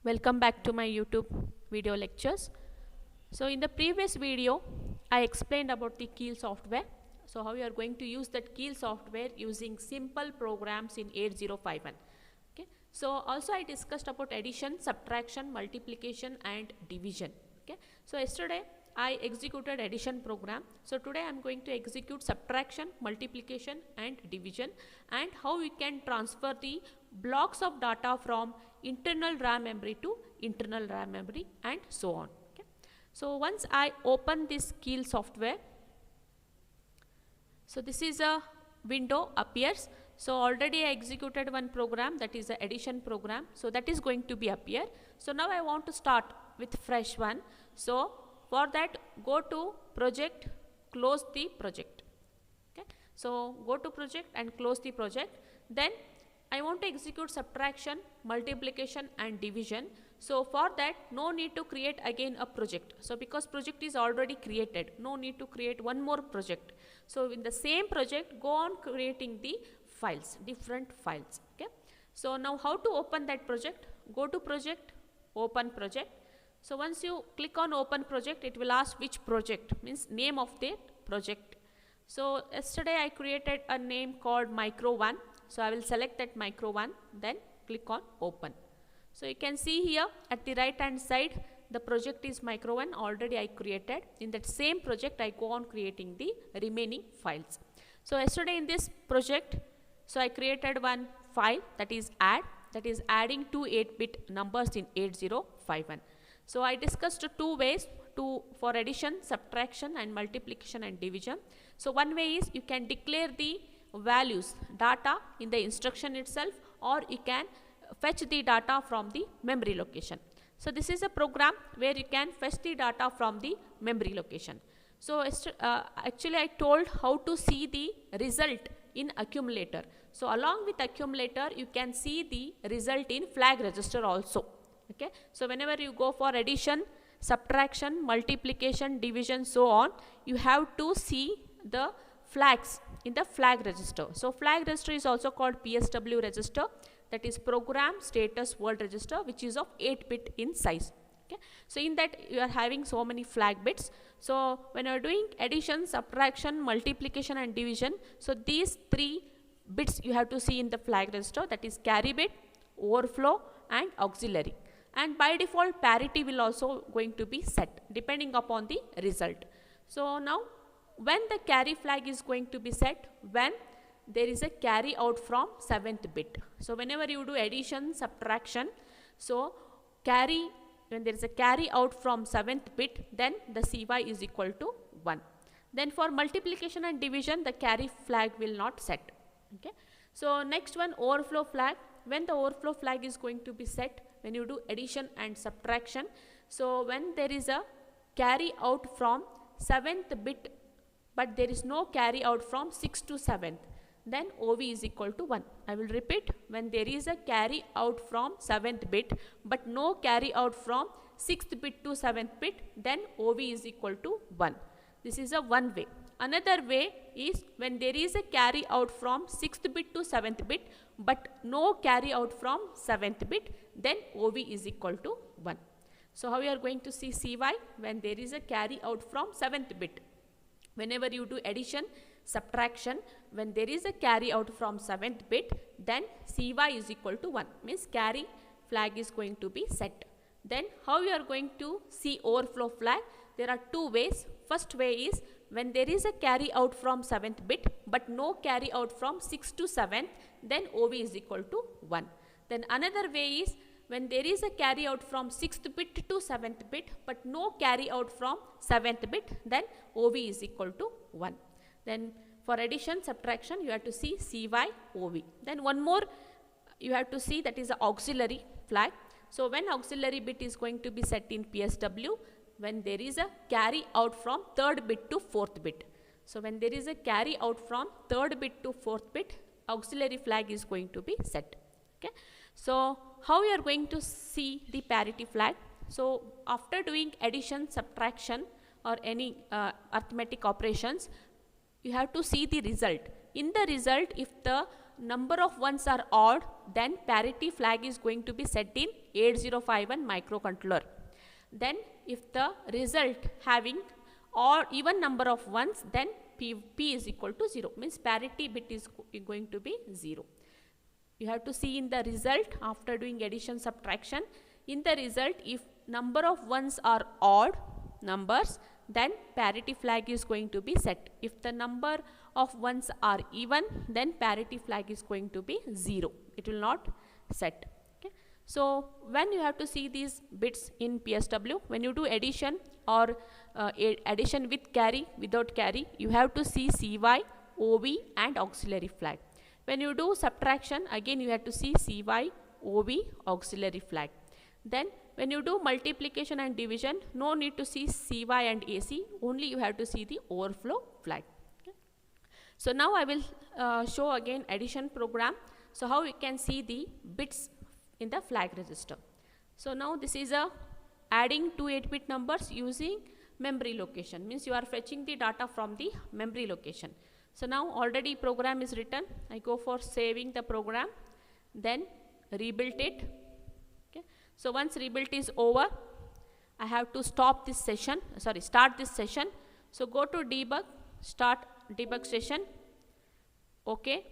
Welcome back to my YouTube video lectures. So in the previous video I explained about the Keil software. So how you are going to use that Keil software using simple programs in 8051. Okay. So also I discussed about addition, subtraction, multiplication and division. Okay. So yesterday I executed addition program. So today I am going to execute subtraction, multiplication and division, and how we can transfer the blocks of data from internal RAM memory to internal RAM memory and so on. Okay. So once I open this Keil software, so this is a window appears. So already I executed one program, that is the addition program. So that is going to be appear. So now I want to start with fresh one. So for that, go to project, close the project. Okay. So go to project and close the project. Then I want to execute subtraction, multiplication and division. So for that, no need to create again a project. So because project is already created, no need to create one more project. So in the same project, go on creating the files, different files. Okay. So now how to open that project? Go to project, open project. So once you click on open project, it will ask which project, means name of the project. So yesterday I created a name called Micro1. So I will select that Micro1, then click on open. So you can see here at the right hand side, the project is Micro1, already I created. In that same project I go on creating the remaining files. So yesterday in this project, so I created one file, that is add, that is adding two 8-bit numbers in 8051. So I discussed two ways for addition, subtraction and multiplication and division. So one way is you can declare the values, data in the instruction itself, or you can fetch the data from the memory location. So this is a program where you can fetch the data from the memory location. So actually I told how to see the result in accumulator. So along with accumulator, you can see the result in flag register also. Okay. So whenever you go for addition, subtraction, multiplication, division, so on, you have to see the flags in the flag register. So flag register is also called PSW register, that is program status word register, which is of 8-bit in size. Okay. So in that you are having so many flag bits. So when you are doing addition, subtraction, multiplication and division, so these three bits you have to see in the flag register, that is carry bit, overflow and auxiliary. And by default parity will also going to be set depending upon the result. So now when the carry flag is going to be set, when there is a carry out from 7th bit. So whenever you do addition, subtraction, so carry, when there is a carry out from 7th bit, then the CY is equal to 1. Then for multiplication and division, the carry flag will not set. Okay. So next one, overflow flag. When the overflow flag is going to be set, when you do addition and subtraction, so when there is a carry out from 7th bit, but there is no carry out from 6th to 7th, then OV is equal to 1. I will repeat, when there is a carry out from 7th bit, but no carry out from 6th bit to 7th bit, then OV is equal to 1. This is a one way. Another way is when there is a carry out from 6th bit to 7th bit, but no carry out from 7th bit, then OV is equal to 1. So how you are going to see CY when there is a carry out from 7th bit? Whenever you do addition, subtraction, when there is a carry out from 7th bit, then CY is equal to 1, means carry flag is going to be set. Then how you are going to see overflow flag? There are two ways. First way is when there is a carry out from 7th bit, but no carry out from 6th to 7th, then OV is equal to 1. Then another way is when there is a carry out from 6th bit to 7th bit, but no carry out from 7th bit, then OV is equal to 1. Then for addition, subtraction, you have to see CY, OV. Then one more you have to see, that is the auxiliary flag. So when auxiliary bit is going to be set in PSW, when there is a carry out from 3rd bit to 4th bit. So when there is a carry out from 3rd bit to 4th bit, auxiliary flag is going to be set. Okay. So how you are going to see the parity flag? So after doing addition, subtraction or any arithmetic operations, you have to see the result. In the result, if the number of ones are odd, then parity flag is going to be set in 8051 microcontroller. Then if the result having or even number of ones, then P is equal to 0, means parity bit is going to be 0. You have to see in the result after doing addition subtraction. In the result, if number of ones are odd numbers, then parity flag is going to be set. If the number of ones are even, then parity flag is going to be 0. It will not set. Okay. So when you have to see these bits in PSW, when you do addition or addition with carry, without carry, you have to see CY, OV and auxiliary flag. When you do subtraction, again you have to see CY, OV, auxiliary flag. Then when you do multiplication and division, no need to see CY and AC, only you have to see the overflow flag. Okay. So now I will show again addition program. So how you can see the bits in the flag register. So now this is a adding two 8-bit numbers using memory location, means you are fetching the data from the memory location. So now already program is written. I go for saving the program, then rebuild it. Okay. So once rebuild is over, I have to start this session. So go to debug, start debug session. Okay.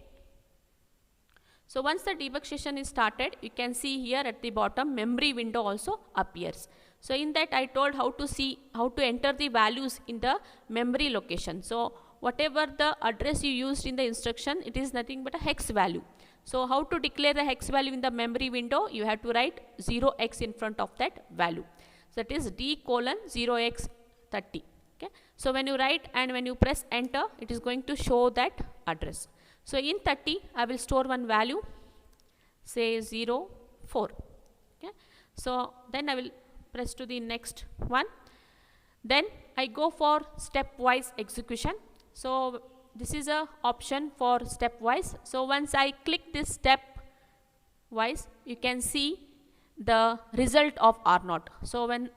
So once the debug session is started, you can see here at the bottom memory window also appears. So in that I told how to enter the values in the memory location. So whatever the address you used in the instruction, it is nothing but a hex value. So how to declare the hex value in the memory window? You have to write 0x in front of that value. So that is D:0x30. Okay. So when you write and when you press enter, it is going to show that address. So in 30, I will store one value, say 04. Okay. So then I will press to the next one. Then I go for stepwise execution. So this is a option for stepwise. So once I click this stepwise, you can see the result of R0. So when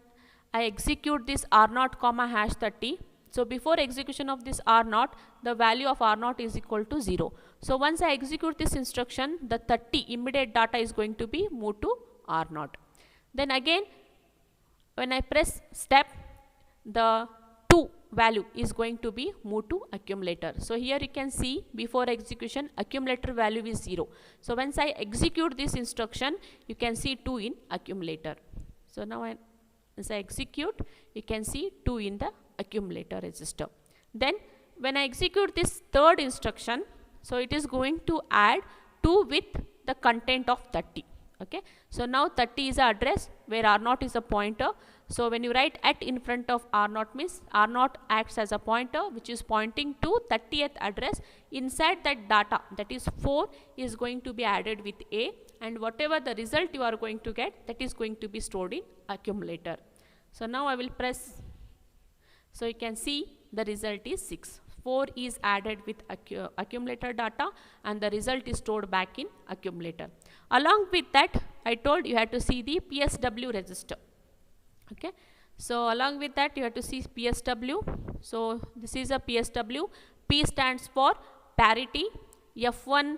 I execute this R0 comma hash 30, so before execution of this R0, the value of R0 is equal to 0. So once I execute this instruction, the 30 immediate data is going to be moved to R0. Then again, when I press step, the 2 value is going to be moved to accumulator. So here you can see before execution, accumulator value is 0. So once I execute this instruction, you can see 2 in accumulator. So now as I execute, you can see 2 in the accumulator register. Then when I execute this third instruction, so it is going to add 2 with the content of 30. Okay. So now 30 is the address where R0 is a pointer. So when you write at in front of R0 means R0 acts as a pointer which is pointing to 30th address. Inside that data, that is 4, is going to be added with A, and whatever the result you are going to get, that is going to be stored in accumulator. So now I will press. So you can see the result is 6. 4 is added with accumulator data and the result is stored back in accumulator. Along with that, I told you had to see the PSW register. Okay. So along with that, you have to see PSW. So this is a PSW. P stands for parity, F1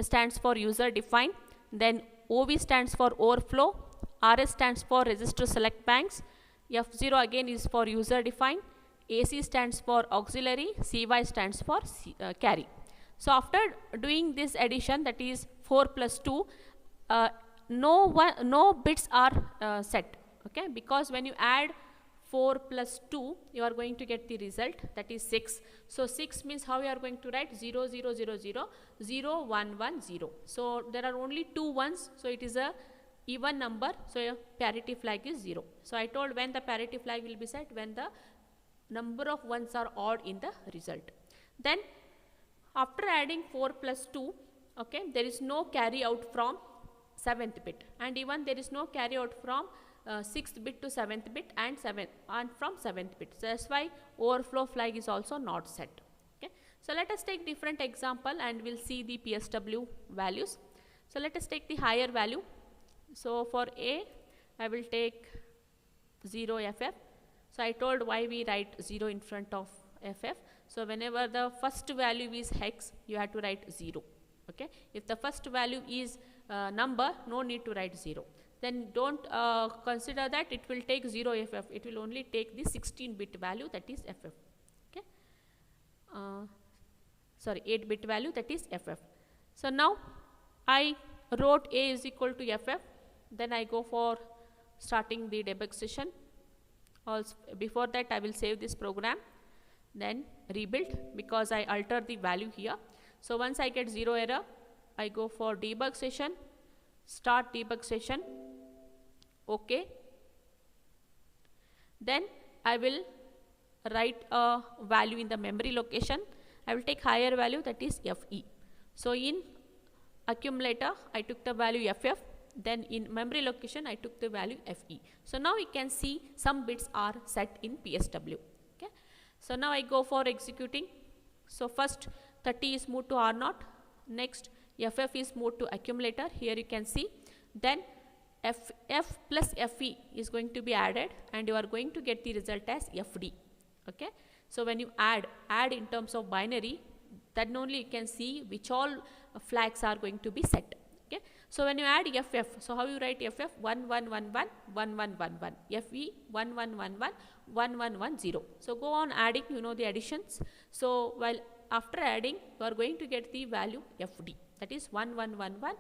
stands for user defined, then OV stands for overflow, RS stands for register select banks, F0 again is for user defined, AC stands for auxiliary, CY stands for carry. So after doing this addition, that is 4 plus 2, no bits are set. Okay, because when you add 4 plus 2, you are going to get the result, that is 6. So 6 means how you are going to write 0, 0, 0, 0, 0, 1, 1, 0. So there are only 2 ones, so it is a even number, so your parity flag is 0. So I told when the parity flag will be set, when the number of ones are odd in the result. Then after adding 4 plus 2, okay, there is no carry out from 7th bit, and even there is no carry out from 6th bit to 7th bit and from 7th bit. So that's why overflow flag is also not set. Okay. So let us take different example and we'll see the PSW values. So let us take the higher value. So for A, I will take 0 FF. So I told why we write 0 in front of FF. So whenever the first value is hex, you have to write 0. Okay, if the first value is number, no need to write 0. Then don't consider that it will take 0 FF, it will only take the 16-bit value, that is FF. Okay, sorry, 8-bit value, that is FF. So now I wrote A is equal to FF, then I go for starting the debug session. Also, before that I will save this program, then rebuild, because I altered the value here. So once I get 0 error, I go for debug session, start debug session, OK. Then I will write a value in the memory location. I will take higher value, that is FE. So in accumulator I took the value FF, then in memory location I took the value FE. So now you can see some bits are set in PSW. Okay. So now I go for executing. So first 30 is moved to R0, next FF is moved to accumulator, here you can see. Then FF plus FE is going to be added, and you are going to get the result as FD. Okay. So when you add in terms of binary, then only you can see which all flags are going to be set. Okay. So when you add FF, so how you write FF? 1111 1111, FE 1111 1110. So go on adding, you know the additions. So while after adding, you are going to get the value FD, that is 1111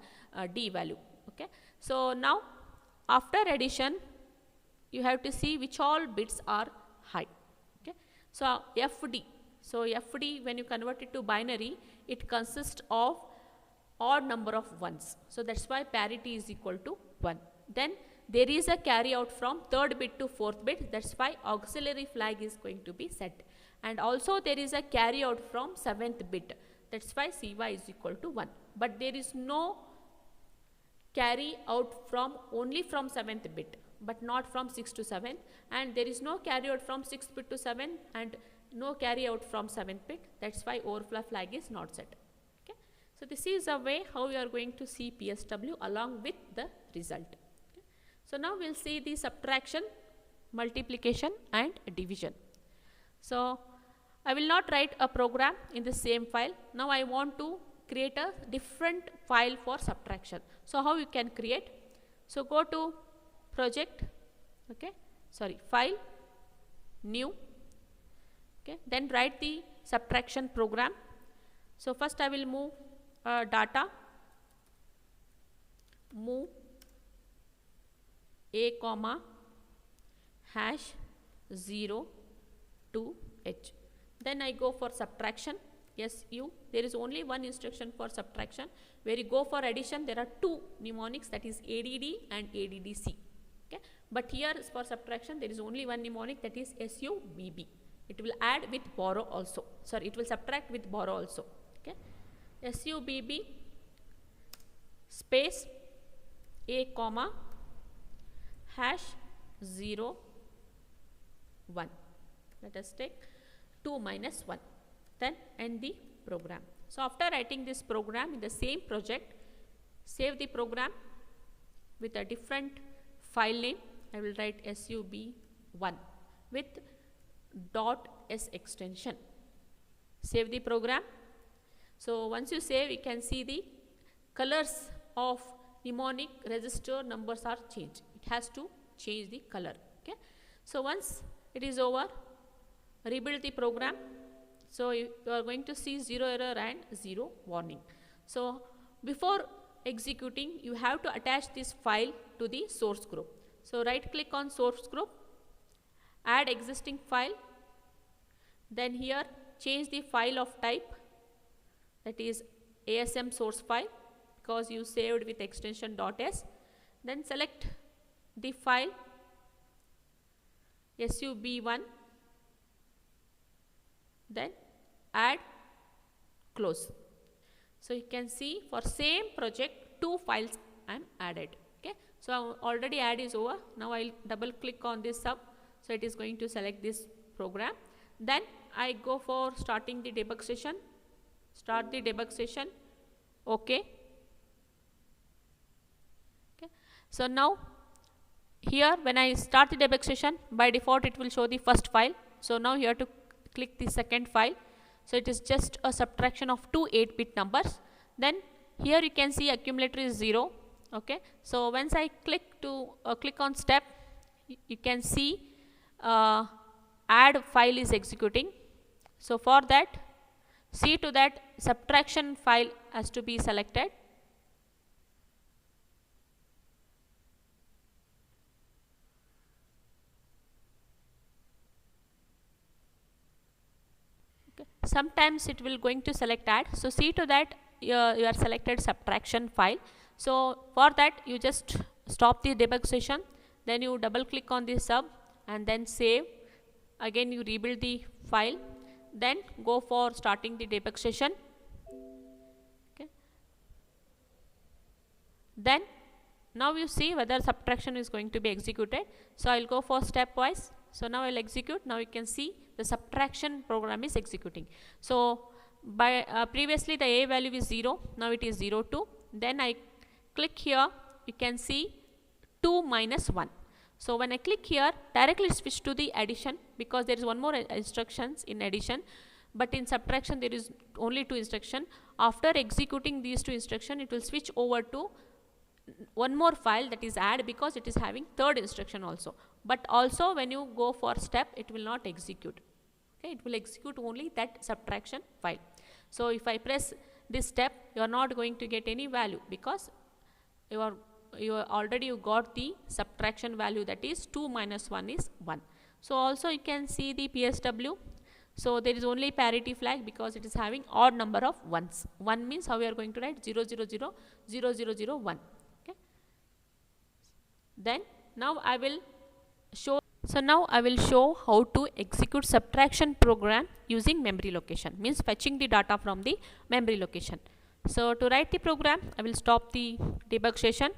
D value. Okay. So now after addition, you have to see which all bits are high. Okay. So FD. So FD, when you convert it to binary, it consists of odd number of ones. So that's why parity is equal to 1. Then there is a carry out from 3rd bit to 4th bit. That's why auxiliary flag is going to be set. And also there is a carry out from 7th bit. That's why CY is equal to 1. But there is no carry out from only from 7th bit, but not from 6 to 7. And there is no carry out from 6th bit to 7 and no carry out from 7th bit. That's why overflow flag is not set. Okay. So this is a way how you are going to see PSW along with the result. Okay. So now we'll see the subtraction, multiplication and division. So I will not write a program in the same file. Now I want to create a different file for subtraction. So how you can create? So go to project, okay, sorry, file, new, okay, then write the subtraction program. So first I will move data, move a comma hash 0 to h. Then I go for subtraction, SU. There is only one instruction for subtraction. Where you go for addition, there are two mnemonics, that is ADD and ADDC. Okay. But here for subtraction, there is only one mnemonic, that is SUBB. It will add with borrow also. Sorry, it will subtract with borrow also. Okay. SUBB space a comma hash 0 1. Let us take 2 minus 1. Then end the program. So after writing this program in the same project, save the program with a different file name. I will write SUB1 with .s extension. Save the program. So once you save, you can see the colors of mnemonic register numbers are changed. It has to change the color. Okay. So once it is over, rebuild the program. So you are going to see 0 error and 0 warning. So before executing, you have to attach this file to the source group. So right click on source group, add existing file, then here change the file of type, that is ASM source file, because you saved with extension .s. Then select the file SUB1, then add, close. So you can see for same project 2 files I am added. Okay. So already add is over. Now I'll double click on this sub. So it is going to select this program. Then I go for starting the debug session. Start the debug session. Okay. Okay. So now here when I start the debug session, by default it will show the first file. So now you have to click the second file. So it is just a subtraction of two 8-bit numbers. Then here you can see accumulator is 0. Okay, so once I click on step, you can see add file is executing. So for that, see to that subtraction file has to be selected. Okay. Sometimes it will going to select add. So see to that your selected subtraction file. So for that, you just stop the debug session, then you double click on the sub and then save. Again you rebuild the file, then go for starting the debug session. Okay. Then now you see whether subtraction is going to be executed. So I will go for stepwise. So now I will execute. Now you can see the subtraction program is executing. So by previously the a value is 0, now it is 0 2. Then I click here, you can see 2 minus 1. So when I click here, directly switch to the addition, because there is one more instructions in addition, but in subtraction there is only 2 instructions. After executing these 2 instructions, it will switch over to one more file, that is add, because it is having third instruction also. But also when you go for step, it will not execute. Okay, it will execute only that subtraction file. So if I press this step, you are not going to get any value, because you already got the subtraction value, that is 2 minus 1 is 1. So also you can see the PSW. So there is only parity flag, because it is having odd number of ones. 1 means how we are going to write 0 0 0 0 0 0 1. Okay. Then now I will show. So now I will show how to execute subtraction program using memory location, means fetching the data from the memory location. So to write the program, I will stop the debug session.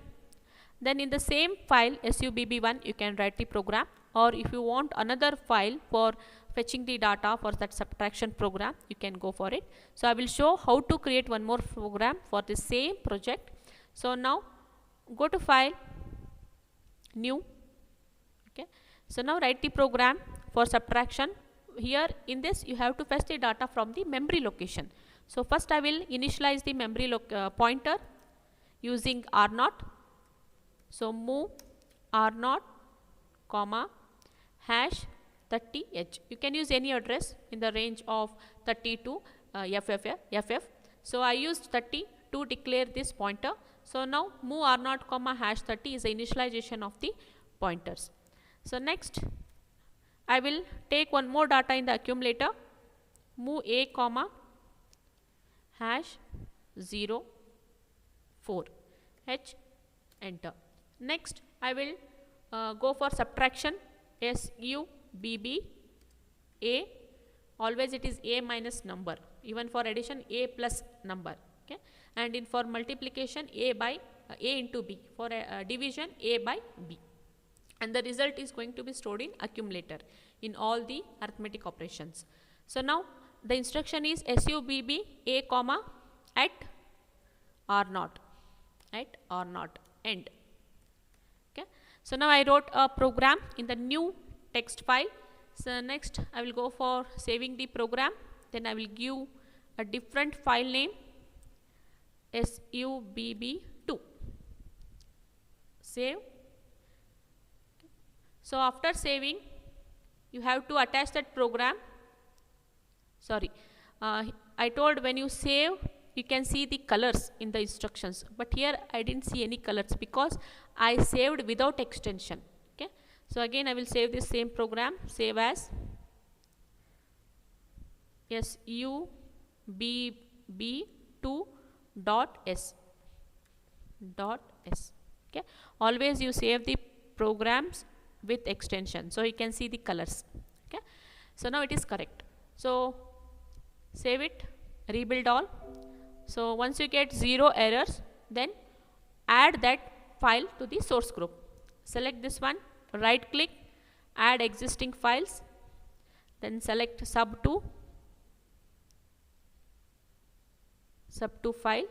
Then in the same file subb1, you can write the program, or if you want another file for fetching the data for that subtraction program, you can go for it. So I will show how to create one more program for the same project. So now go to file, new. Okay. So now write the program for subtraction. Here in this you have to fetch the data from the memory location. So first I will initialize the memory pointer using R0. So move R0, comma, hash 30H. You can use any address in the range of 30 to FF. So I used 30 to declare this pointer. So now move R0, comma, hash 30 is the initialization of the pointers. So next I will take one more data in the accumulator, move a, comma, hash 0 4 H, enter. Next I will go for subtraction, SUBB a, always it is a minus number, even for addition a plus number. Okay. And in for multiplication a into b, for division a by b, and the result is going to be stored in accumulator in all the arithmetic operations. So now the instruction is SUBB a, comma, at R0, end. Okay. So now I wrote a program in the new text file. So next I will go for saving the program, then I will give a different file name, SUBB2, save. So after saving, you have to attach that program. Sorry, I told when you save, you can see the colors in the instructions, but here I didn't see any colors because I saved without extension. Okay. So again I will save this same program, save as SUBB2.s. Okay. Always you save the programs with extension, so you can see the colors. Okay. So now it is correct. So save it, rebuild all. So once you get 0 errors, then add that file to the source group. Select this one, right click, add existing files, then select sub2 file,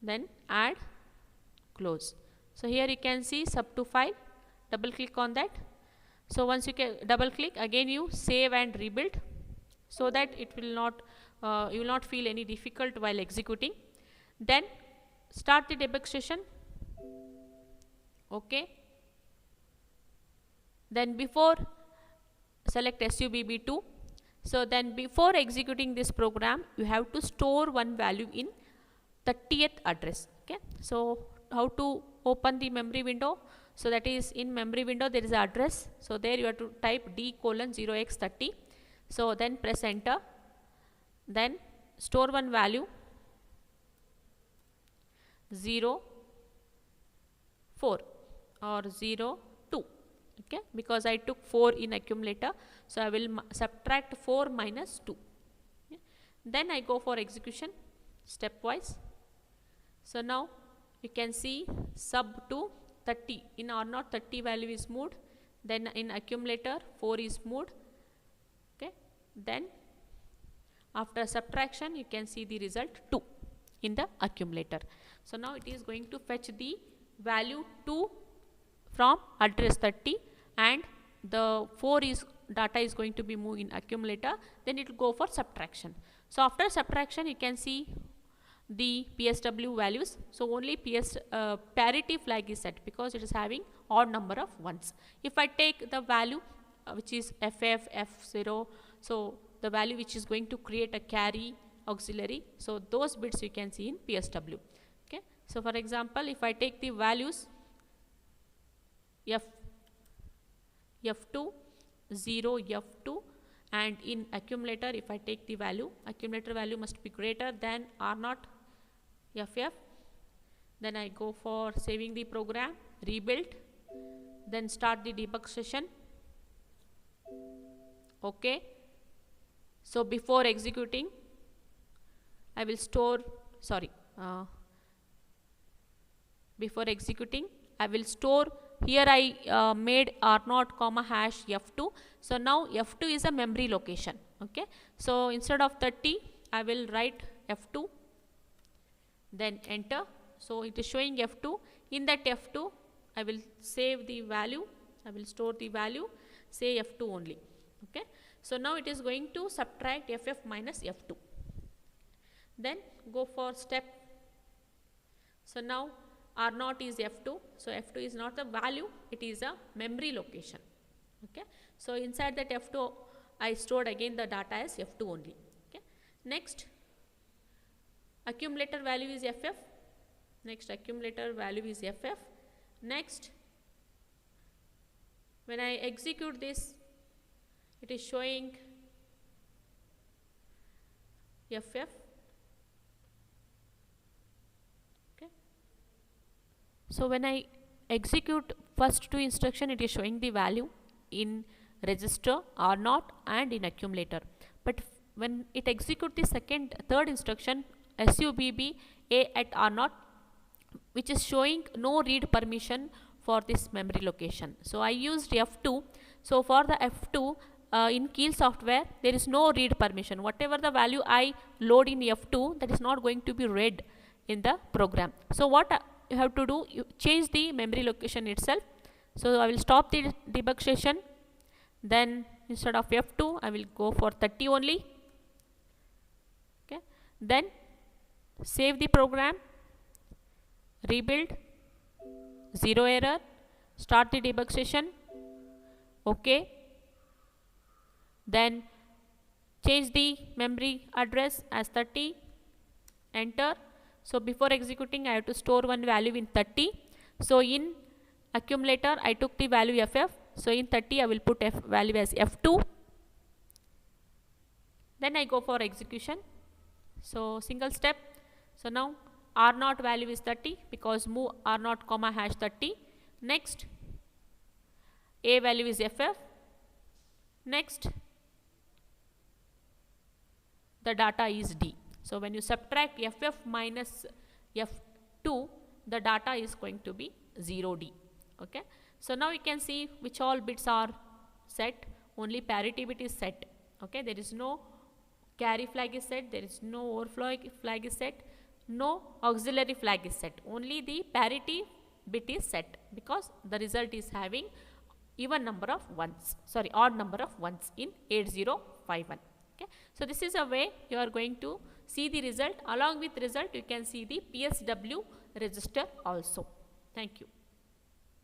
then add, close. So here you can see sub2 file, double click on that. So once you can double click, again you save and rebuild, so that it will not you will not feel any difficult while executing. Then start the debug session. Okay. Then before select SUBB2. So then before executing this program, you have to store one value in 30th address. Okay. So how to open the memory window? So that is, in memory window there is an address. So there you have to type D:0x30. So then press enter. Then store one value 0, 4 or 0, 2. Okay, because I took 4 in accumulator, so I will subtract 4 minus 2. Okay. Then I go for execution stepwise. So now you can see sub to 30, in R0 30 value is moved, then in accumulator 4 is moved. Okay. Then after subtraction you can see the result 2 in the accumulator. So now it is going to fetch the value 2 from address 30, and the 4 is data is going to be moved in accumulator, then it will go for subtraction. So after subtraction you can see the PSW values. So only parity flag is set because it is having odd number of ones. If I take the value which is FF, F0, so the value which is going to create a carry auxiliary, so those bits you can see in PSW. Okay. So for example, if I take the values F2, 0, F2, and in accumulator if I take the value, accumulator value must be greater than R0 FF. Then I go for saving the program, rebuild, then start the debug session. Okay. So before executing I will store, before executing I will store, here I made R0 comma hash F2. So now F2 is a memory location. Okay. So instead of 30 I will write F2, then enter. So it is showing F2. In that F2 I will save the value, I will store the value, say F2 only. Okay. So now it is going to subtract FF minus F2. Then go for step. So now R0 is F2. So F2 is not the value, it is a memory location. Okay. So inside that F2 I stored again the data as F2 only. Okay. Next, accumulator value is FF. Next, accumulator value is FF. Next, when I execute this, it is showing FF. Okay. So when I execute first two instruction, it is showing the value in register R0 and in accumulator. But when it execute the third instruction SUBB A at R0, which is showing no read permission for this memory location. So I used F2. So for the F2 in Keil software there is no read permission. Whatever the value I load in F2, that is not going to be read in the program. So what you have to do, you change the memory location itself. So I will stop the debug session. Then instead of F2 I will go for 30 only. Okay. Then save the program, rebuild, 0 error, start the debug session. Okay. Then change the memory address as 30, enter. So before executing I have to store one value in 30. So in accumulator I took the value FF. So in 30 I will put value as F2. Then I go for execution. So single step. So now R0 value is 30 because move R0 comma hash 30. Next, A value is FF. Next, the data is D. So when you subtract FF minus F2, the data is going to be 0D. Okay. So now you can see which all bits are set. Only parity bit is set. Okay. There is no carry flag is set. There is no overflow flag is set. No auxiliary flag is set. Only the parity bit is set because the result is having odd number of ones in 8051. Okay. So this is a way you are going to see the result. Along with result, you can see the PSW register also. Thank you.